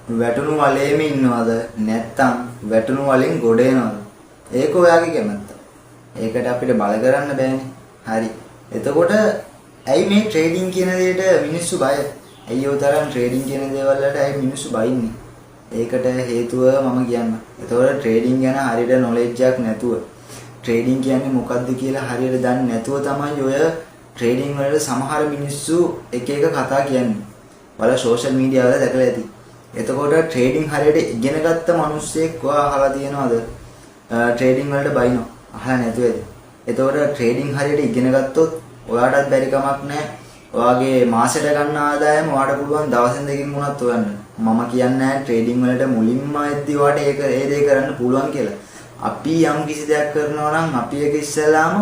වැටුණු වලේම ඉන්නවද නැත්නම් වැටුණු වලින් ගොඩ එනවද? ඒක ඔයාගේ කැමැත්ත. ඒකට අපිට බල කරන්න බෑනේ. හරි. එතකොට ඇයි මේ ට්‍රේඩින් කියන දෙයට මිනිස්සු බය? ඇයි ඔය තරම් ට්‍රේඩින් කියන දේවල් වලට ඇයි මිනිස්සු බයින්නේ? ඒකට හේතුව මම කියන්නම්. එතකොට ට්‍රේඩින් ගැන හරියට නොලෙජ් එකක් නැතුව ට්‍රේඩින් කියන්නේ මොකක්ද කියලා හරියට දන්නේ නැතුව තමයි ඔය ට්‍රේඩින් වලට සමහර මිනිස්සු එක එක කතා කියන්නේ. බලලා සෝෂල් මීඩියා වල දැකලා ඇති. එතකොට ට්‍රේඩින් හරියට ඉගෙන ගත්ත මිනිස්සෙක් ඔයා අහලා තියෙනවද? ට්‍රේඩින් වලට බයිනවා. අහලා නැතුවද? එතකොට ට්‍රේඩින් හරියට ඉගෙන ගත්තොත් ඔයාටත් බැරි කමක් නැහැ. ඔයාගේ මාසෙට ගන්න ආදායම ඔයාට පුළුවන් දවසෙන් දෙකකින් වුණත් හොයන්න. මම කියන්නේ නැහැ ට්‍රේඩින් වලට මුලින්ම එද්දි ඔයාට ඒ දේ කරන්න පුළුවන් කියලා. අපි යම් කිසි දෙයක් කරනවා නම් අපි ඒක ඉස්සෙල්ලාම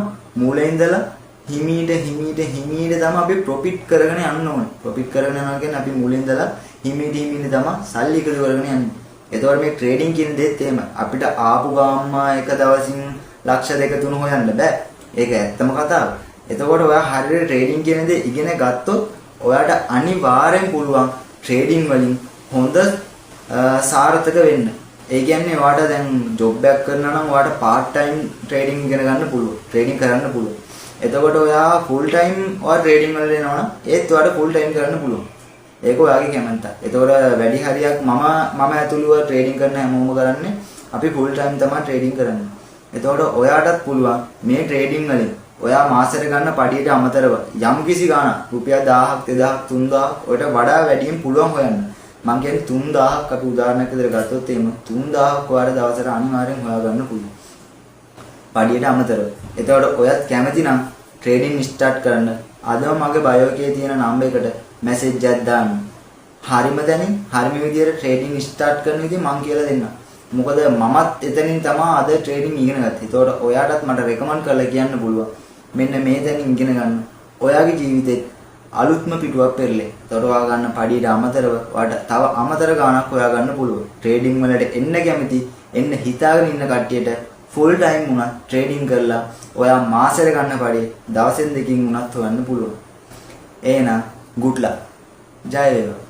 මූලේ ඉඳලා හිමීට තමයි අපි ප්‍රොෆිට් කරගෙන යන්න ඕනේ. ප්‍රොෆිට් කරගෙන යනවා කියන්නේ අපි මූලේ ඉඳලා හිමීට තමයි සල්ලි එකතු කරගෙන යන්නේ. එතකොට මේ ට්‍රේඩින් කියන දෙත් එහෙම අපිට ආපු ගාම්ම එක දවසින් ලක්ෂ 2-3 හොයන්න බෑ. ඒක ඇත්තම කතාව. එතකොට ඔයා හරියට ට්‍රේඩින් කියන දේ ඉගෙන ගත්තොත් ඔයාට අනිවාර්යෙන් පුළුවන් ට්‍රේඩින් වලින් හොඳ සාර්ථක වෙන්න. ඒ කියන්නේ ඔයාට දැන් ජොබ් එකක් කරනවා නම් ඔයාට පාර්ට් ටයිම් ට්‍රේඩින් ඉගෙන ගන්න පුළුවන්. ට්‍රේඩින් කරන්න පුළුවන්. එතකොට ඔයා ෆුල් ටයිම් ඔයා ට්‍රේඩින් වලට එනවා නම් ඒත් ඔයාට ෆුල් ටයිම් කරන්න පුළුවන්. ඒක ඔයාගේ කැමැත්ත. එතකොට වැඩි හරියක් මම ඇතුළුව ට්‍රේඩින් කරන හැමෝම කරන්නේ අපි ෆුල් ටයිම් තමයි ට්‍රේඩින් කරන්නේ. එතකොට ඔයාටත් පුළුවන් මේ ට්‍රේඩින් වලින් ඔයා මාසෙට ගන්න පඩියට අමතරව යම් කිසි ගාණක් රුපියල් 1000ක් 2000ක් 3000ක් ඔයට වඩා වැඩියෙන් පුළුවන් හොයන්න. මම කියන්නේ 3000ක් අපි උදාහරණයක් විදිහට ගත්තොත් එහෙම 3000ක් ඔයාලා දවසට අනිවාර්යෙන් හොයාගන්න පුළුවන්. පඩියට අමතරව. එතකොට ඔයත් කැමති නම් ට්‍රේඩින් ස්ටාර්ට් කරන්න. අදම මගේ බයෝ එකේ තියෙන නම්බර් එකට මැසේජ් එකක් දාන්න. හරිම දැනින් හරිම විදිහට ට්‍රේඩින් ස්ටාර්ට් කරන විදිහ මම කියලා දෙන්නම්. මොකද මමත් එතනින් තමයි අද ට්‍රේඩින් ඉගෙන ගත්තේ. ඒතකොට ඔයාටත් මට රෙකමන්ඩ් කරලා කියන්න පුළුවන්. මෙන්න මේ දැනින් ඉගෙන ගන්න. ඔයාගේ ජීවිතේ අලුත්ම පිටුවක් පෙරලේ. ඒතකොට ඔයා ගන්න පඩියට අමතරව ඔයාට තව අමතර ගාණක් හොයා ගන්න පුළුවන්. ට්‍රේඩින් වලට එන්න කැමති එන්න හිතාගෙන ඉන්න කට්ටියට ෆුල් ටයිම් වුණා ට්‍රේඩින් කරලා ඔයා මාසෙට ගන්න පඩිය දවසෙන් දෙකකින් වුණත් හොයන්න පුළුවන්. එහෙනම් good luck. ජය වේවා.